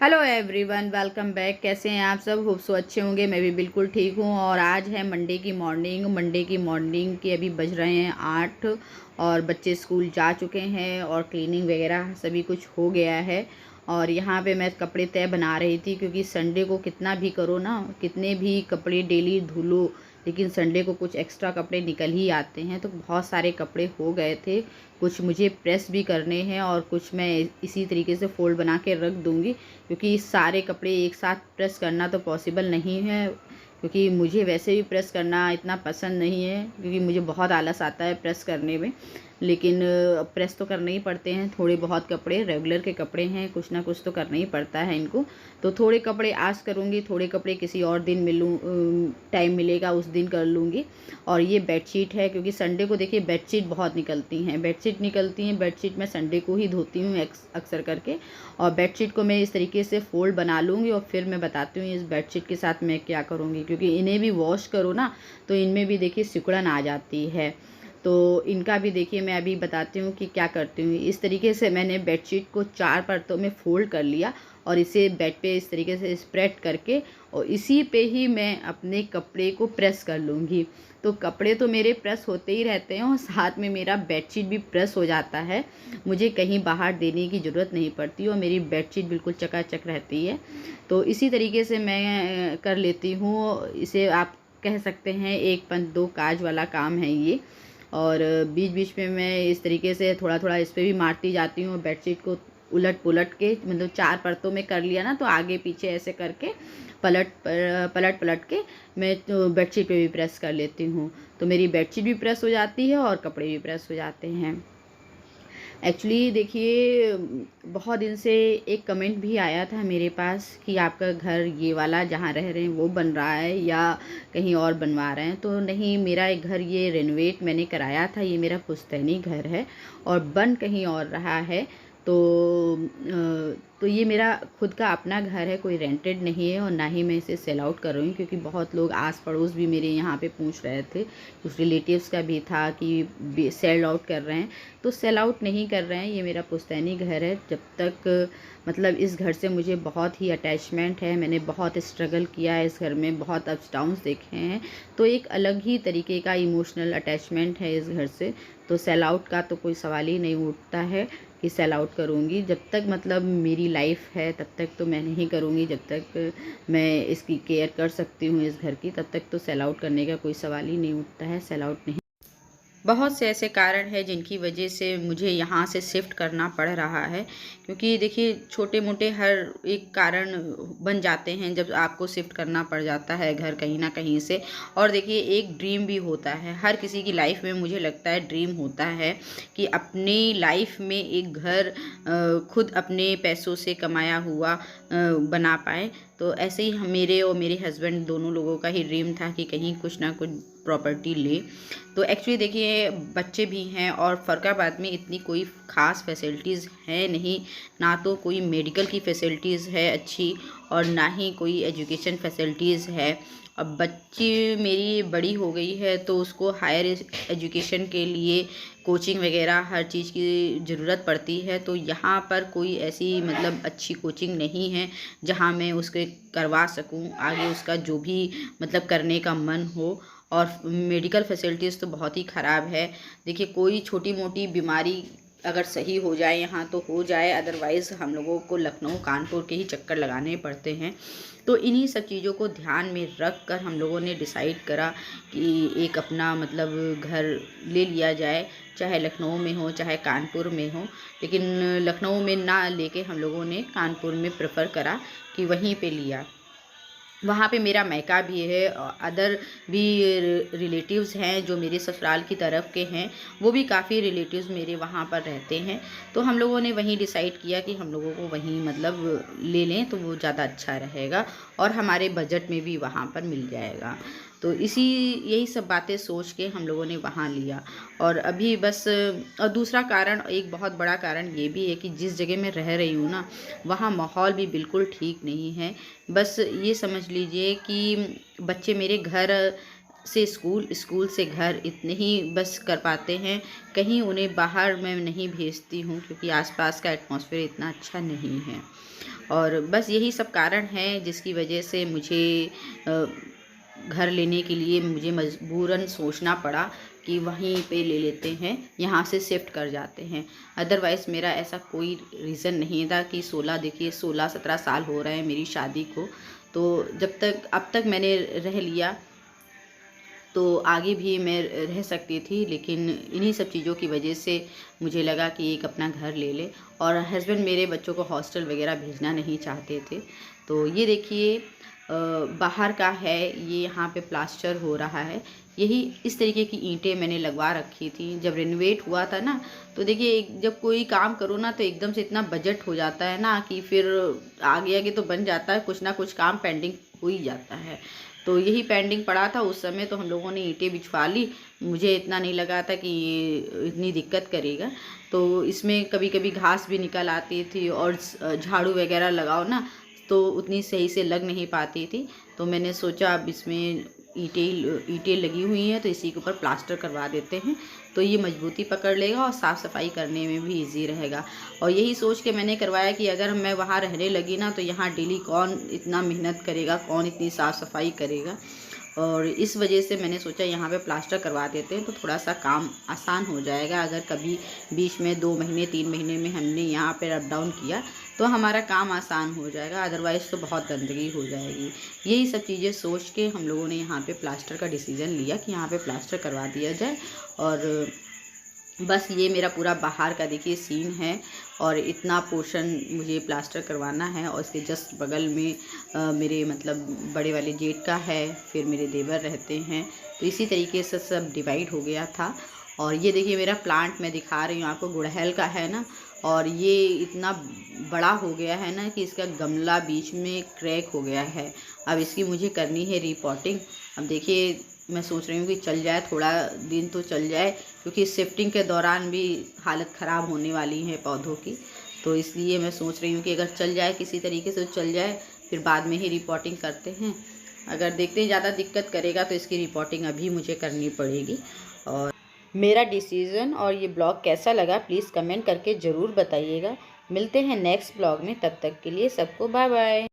Hello everyone, welcome back. कैसे हैं आप सब? होप सो अच्छे होंगे। मैं भी बिल्कुल ठीक हूँ। और आज है मंडे की मॉर्निंग के अभी बज रहे हैं 8 और बच्चे स्कूल जा चुके हैं और क्लीनिंग वगैरह सभी कुछ हो गया है। और यहाँ पे मैं कपड़े तय बना रही थी, क्योंकि संडे को कितना भी करो ना, कितने भी कपड़े डेली धुलो, लेकिन संडे को कुछ एक्स्ट्रा कपड़े निकल ही आते हैं। तो बहुत सारे कपड़े हो गए थे, कुछ मुझे प्रेस भी करने हैं और कुछ मैं इसी तरीके से फ़ोल्ड बना के रख दूँगी, क्योंकि सारे कपड़े एक साथ प्रेस करना तो पॉसिबल नहीं है। क्योंकि मुझे वैसे भी प्रेस करना इतना पसंद नहीं है, क्योंकि मुझे बहुत आलस आता है प्रेस करने में। लेकिन प्रेस तो करने ही पड़ते हैं। थोड़े बहुत कपड़े रेगुलर के कपड़े हैं, कुछ ना कुछ तो करना ही पड़ता है इनको। तो थोड़े कपड़े आज करूँगी, थोड़े कपड़े किसी और दिन टाइम मिलेगा उस दिन कर लूँगी। और ये बेडशीट है, क्योंकि संडे को देखिए बेडशीट बहुत निकलती हैं। बेडशीट मैं संडे को ही धोती हूँ अक्सर करके। और बेडशीट को मैं इस तरीके से फ़ोल्ड बना लूँगी और फिर मैं बताती हूँ इस बेडशीट के साथ मैं क्या करूँगी। क्योंकि इन्हें भी वॉश करो ना, तो इनमें भी देखिए सिकुड़न आ जाती है। तो इनका भी देखिए मैं अभी बताती हूँ कि क्या करती हूँ। इस तरीके से मैंने बेडशीट को 4 परतों में फ़ोल्ड कर लिया और इसे बेड पे इस तरीके से स्प्रेड करके और इसी पे ही मैं अपने कपड़े को प्रेस कर लूँगी। तो कपड़े तो मेरे प्रेस होते ही रहते हैं और साथ में मेरा बेडशीट भी प्रेस हो जाता है। मुझे कहीं बाहर देने की ज़रूरत नहीं पड़ती और मेरी बेडशीट बिल्कुल चकाचक रहती है। तो इसी तरीके से मैं कर लेती हूँ। इसे आप कह सकते हैं एक पंथ दो काज वाला काम है ये। और बीच बीच में मैं इस तरीके से थोड़ा थोड़ा इस पे भी मारती जाती हूँ। बेडशीट को उलट पुलट के, मतलब 4 परतों में कर लिया ना, तो आगे पीछे ऐसे करके पलट पलट के मैं तो बेडशीट पे भी प्रेस कर लेती हूँ। तो मेरी बेडशीट भी प्रेस हो जाती है और कपड़े भी प्रेस हो जाते हैं। एक्चुअली देखिए, बहुत दिन से एक कमेंट भी आया था मेरे पास कि आपका घर ये वाला जहाँ रह रहे हैं वो बन रहा है या कहीं और बनवा रहे हैं। तो नहीं, मेरा एक घर ये रेनोवेट मैंने कराया था। ये मेरा पुश्तैनी घर है और बन कहीं और रहा है। तो ये मेरा खुद का अपना घर है, कोई रेंटेड नहीं है और ना ही मैं इसे सेल आउट कर रही हूँ। क्योंकि बहुत लोग आस पड़ोस भी मेरे यहाँ पे पूछ रहे थे, कुछ रिलेटिव्स का भी था कि सेल आउट कर रहे हैं। तो सेल आउट नहीं कर रहे हैं, ये मेरा पुश्तैनी घर है। जब तक मतलब इस घर से मुझे बहुत ही अटैचमेंट है, मैंने बहुत स्ट्रगल किया है इस घर में, बहुत अप्स डाउन्स देखे हैं। तो एक अलग ही तरीके का इमोशनल अटैचमेंट है इस घर से। तो सेल आउट का तो कोई सवाल ही नहीं उठता है कि सेल आउट करूँगी। जब तक मतलब मेरी लाइफ है तब तक तो मैं नहीं करूँगी। जब तक मैं इसकी केयर कर सकती हूँ इस घर की, तब तक तो सेल आउट करने का कोई सवाल ही नहीं उठता है। सेल आउट नहीं। बहुत से ऐसे कारण हैं जिनकी वजह से मुझे यहाँ से शिफ्ट करना पड़ रहा है। क्योंकि देखिए, छोटे मोटे हर एक कारण बन जाते हैं जब आपको शिफ्ट करना पड़ जाता है घर कहीं ना कहीं से। और देखिए, एक ड्रीम भी होता है हर किसी की लाइफ में, मुझे लगता है ड्रीम होता है कि अपनी लाइफ में एक घर खुद अपने पैसों से कमाया हुआ बना पाए। तो ऐसे ही मेरे और मेरे हस्बैंड दोनों लोगों का ही ड्रीम था कि कहीं कुछ ना कुछ प्रॉपर्टी ले। तो एक्चुअली देखिए, बच्चे भी हैं और फ़रक्काबाद में इतनी कोई ख़ास फैसिलिटीज़ है नहीं। ना तो कोई मेडिकल की फैसिलिटीज़ है अच्छी और ना ही कोई एजुकेशन फैसिलिटीज़ है। अब बच्ची मेरी बड़ी हो गई है तो उसको हायर एजुकेशन के लिए कोचिंग वगैरह हर चीज़ की ज़रूरत पड़ती है। तो यहाँ पर कोई ऐसी मतलब अच्छी कोचिंग नहीं है जहाँ मैं उसके करवा सकूँ आगे उसका जो भी मतलब करने का मन हो। और मेडिकल फैसिलिटीज़ तो बहुत ही ख़राब है। देखिए, कोई छोटी मोटी बीमारी अगर सही हो जाए यहाँ तो हो जाए, अदरवाइज़ हम लोगों को लखनऊ कानपुर के ही चक्कर लगाने पड़ते हैं। तो इन्हीं सब चीज़ों को ध्यान में रख कर हम लोगों ने डिसाइड करा कि एक अपना मतलब घर ले लिया जाए, चाहे लखनऊ में हो चाहे कानपुर में हो। लेकिन लखनऊ में ना लेके हम लोगों ने कानपुर में प्रेफर करा कि वहीं पे लिया। वहाँ पे मेरा मायका भी है, अदर भी रिलेटिव्स हैं जो मेरे ससुराल की तरफ के हैं, वो भी काफ़ी रिलेटिव्स मेरे वहाँ पर रहते हैं। तो हम लोगों ने वहीं डिसाइड किया कि हम लोगों को वहीं मतलब ले लें तो वो ज़्यादा अच्छा रहेगा और हमारे बजट में भी वहाँ पर मिल जाएगा। तो यही सब बातें सोच के हम लोगों ने वहाँ लिया। और अभी बस, और दूसरा कारण, एक बहुत बड़ा कारण ये भी है कि जिस जगह मैं रह रही हूँ ना, वहाँ माहौल भी बिल्कुल ठीक नहीं है। बस ये समझ लीजिए कि बच्चे मेरे घर से स्कूल, स्कूल से घर इतने ही बस कर पाते हैं। कहीं उन्हें बाहर मैं नहीं भेजती हूँ क्योंकि आसपास का एटमॉस्फेयर इतना अच्छा नहीं है। और बस यही सब कारण है जिसकी वजह से मुझे घर लेने के लिए मुझे मजबूरन सोचना पड़ा कि वहीं पे ले लेते हैं, यहाँ से शिफ्ट कर जाते हैं। अदरवाइज़ मेरा ऐसा कोई रीज़न नहीं था कि 16-17 साल हो रहे हैं मेरी शादी को, तो अब तक मैंने रह लिया तो आगे भी मैं रह सकती थी, लेकिन इन्हीं सब चीज़ों की वजह से मुझे लगा कि एक अपना घर ले ले। और हस्बैंड मेरे बच्चों को हॉस्टल वगैरह भेजना नहीं चाहते थे। तो ये देखिए बाहर का है, ये यहाँ पे प्लास्टर हो रहा है। यही इस तरीके की ईंटें मैंने लगवा रखी थी जब रेनोवेट हुआ था ना। तो देखिए जब कोई काम करो ना तो एकदम से इतना बजट हो जाता है ना कि फिर आगे आगे तो बन जाता है, कुछ ना कुछ काम पेंडिंग हो ही जाता है। तो यही पेंडिंग पड़ा था उस समय, तो हम लोगों ने ईंटें बिछवा ली। मुझे इतना नहीं लगा था कि ये इतनी दिक्कत करेगा। तो इसमें कभी कभी घास भी निकल आती थी और झाड़ू वगैरह लगाओ ना तो उतनी सही से लग नहीं पाती थी। तो मैंने सोचा अब इसमें ईंटें लगी हुई हैं तो इसी के ऊपर प्लास्टर करवा देते हैं, तो ये मजबूती पकड़ लेगा और साफ़ सफाई करने में भी इजी रहेगा। और यही सोच के मैंने करवाया कि अगर मैं वहाँ रहने लगी ना तो यहाँ डेली कौन इतना मेहनत करेगा, कौन इतनी साफ़ सफाई करेगा। और इस वजह से मैंने सोचा यहाँ पे प्लास्टर करवा देते हैं तो थोड़ा सा काम आसान हो जाएगा। अगर कभी बीच में 2 महीने 3 महीने में हमने यहाँ पर अप डाउन किया तो हमारा काम आसान हो जाएगा, अदरवाइज़ तो बहुत गंदगी हो जाएगी। यही सब चीज़ें सोच के हम लोगों ने यहाँ पे प्लास्टर का डिसीज़न लिया कि यहाँ पे प्लास्टर करवा दिया जाए। और बस ये मेरा पूरा बाहर का देखिए सीन है और इतना पोर्शन मुझे प्लास्टर करवाना है। और इसके जस्ट बगल में मेरे मतलब बड़े वाले जेठ का है, फिर मेरे देवर रहते हैं, तो इसी तरीके से सब डिवाइड हो गया था। और ये देखिए मेरा प्लांट मैं दिखा रही हूँ आपको, गुड़हल का है ना, और ये इतना बड़ा हो गया है ना कि इसका गमला बीच में क्रैक हो गया है। अब इसकी मुझे करनी है रीपॉटिंग। अब देखिए मैं सोच रही हूँ कि चल जाए, थोड़ा दिन तो चल जाए, क्योंकि शिफ्टिंग के दौरान भी हालत ख़राब होने वाली है पौधों की। तो इसलिए मैं सोच रही हूँ कि अगर चल जाए किसी तरीके से तो चल जाए, फिर बाद में ही रिपोर्टिंग करते हैं। अगर देखते हैं ज़्यादा दिक्कत करेगा तो इसकी रिपोर्टिंग अभी मुझे करनी पड़ेगी। और मेरा डिसीज़न और ये ब्लॉग कैसा लगा प्लीज़ कमेंट करके ज़रूर बताइएगा। मिलते हैं नेक्स्ट ब्लॉग में, तब तक के लिए सबको बाय बाय।